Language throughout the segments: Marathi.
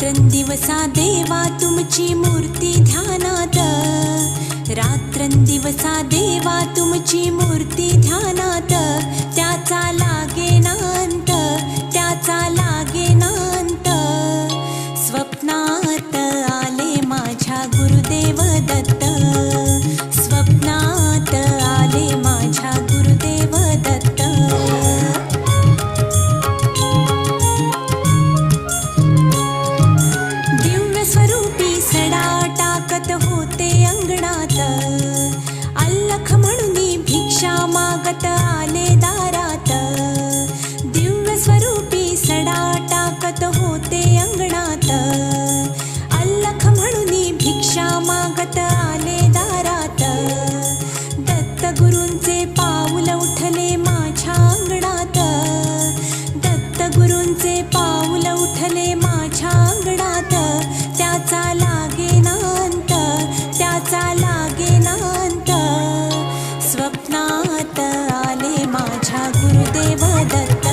रात्रंदिवसा देवा तुमची मूर्ती ध्यानात, रात्रंदिवसा देवा तुमची मूर्ती ध्यानात, त्याचा लागेना अंत, त्याचा लागेना अंत. स्वप्नात आले माझ्या गुरुदेव दत्त, स्वप्नात आले माझ्या गुरुदेव दत्त. दिव्य स्वरूपी सडा टाकत होते अंगणात, अल्लख म्हणून भिक्षा मागत आले दारात. दिव्य स्वरूपी सडा टाकत होते अंगणात, अल्लख म्हणून भिक्षा मागत आले दारात. दत्त गुरूंचे पाऊल उठले माझ्या अंगणात, दत्त गुरूंचे पाऊल उठले माझ्या अंगणात, त्याचा लागेना अंत, त्याचा लागेना अंत. स्वप्नात आले माझ्या गुरुदेव दत्त,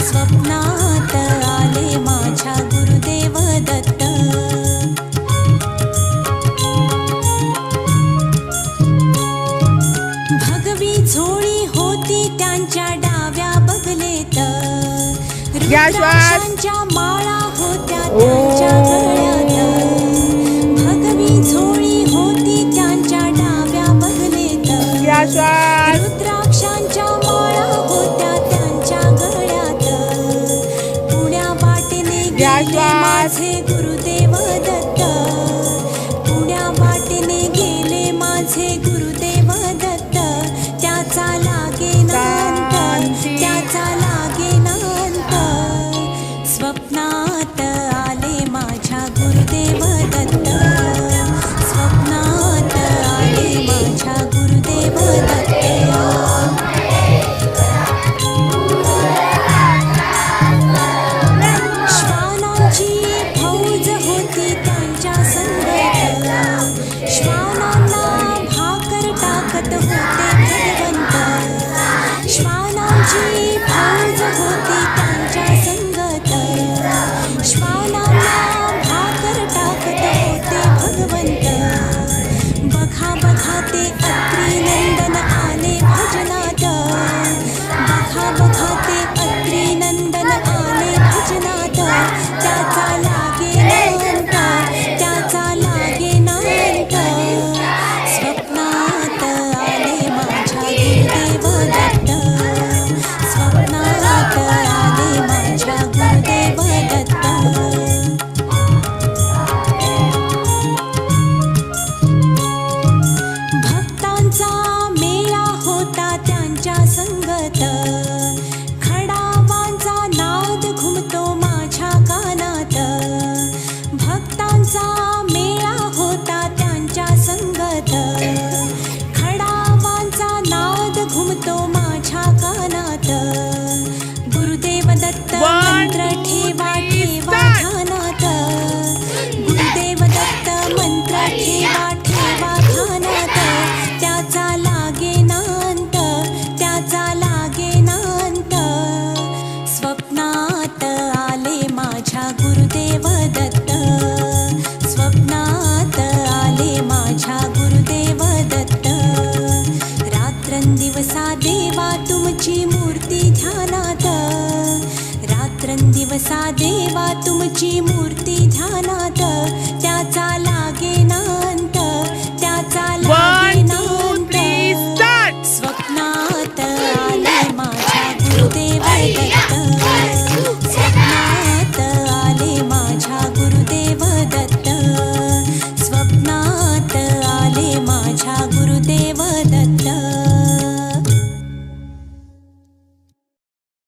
स्वप्नात आले माझ्या गुरुदेव दत्त. भगवी झोळी होती त्यांच्या डाव्या बगलेत, रुद्राक्षांच्या माळा होत्या त्यांच्या गळ्यात. भगवी झोळी होती त्यांच्या डाव्या बगलेत, रुद्राक्षांच्या माळा होत्या त्यांच्या गळ्यात. पुण्या वाटेने गेले माझे गुरुदेव दत्त, पुण्या वाटेने गेले माझे गुरुदेव दत्त. त्याचा लागेना अंत, त्याचा लागेना अंत. स्वप्नात आले माझ्या गुरुदेव दत्त, स्वप्नात आले माझ्या गुरुदेव दत्त. श्वानांची फौज होती त्यांच्या संगत, श्वानांना भाकर टाकत होते भगवंत. श्वानांची फौज होती त्यांच्या संगत, श्वानांना भाकर टाकत होते भगवंत. बघा बघा ते अत्री नंदन आले भजनात, बघा बघा ते अत्री नंदन आले भजनात. त्याचा लागेना अंत, त्याचा लागेना अंत. स्वप्नात आले माझ्या गुरुदेव दत्त, स्वप्नात आले माझ्या गुरुदेव दत्त. भक्तांचा मेळा होता त्यांच्या संगत, खडावांचा नाद घुमतो माझ्या कानात. भक्तांचा मेळा होता त्यांच्या संगत, खडावांचा नाद घुमतो माझ्या कानात. गुरुदेव दत्त मंत्र ठेवा ठेवा ध्यानात, गुरुदेव दत्त मंत्र ठेवा ठेवा ध्यानात. त्याचा लागेना अंत, त्याचा लागेना अंत. स्वप्नात आले माझ्या गुरुदेव दत्त, स्वप्नात आले माझ्या गुरुदेव दत्त. रात्रंदिवसा देवा तुमची मूर्ती ध्यानात, रात्रंदिवसा देवा तुमची मूर्ती ध्यानात. त्याचा लागेना अंत, त्याचा लागेना अंत. स्वप्नात आले माझ्या गुरुदेव दत्त.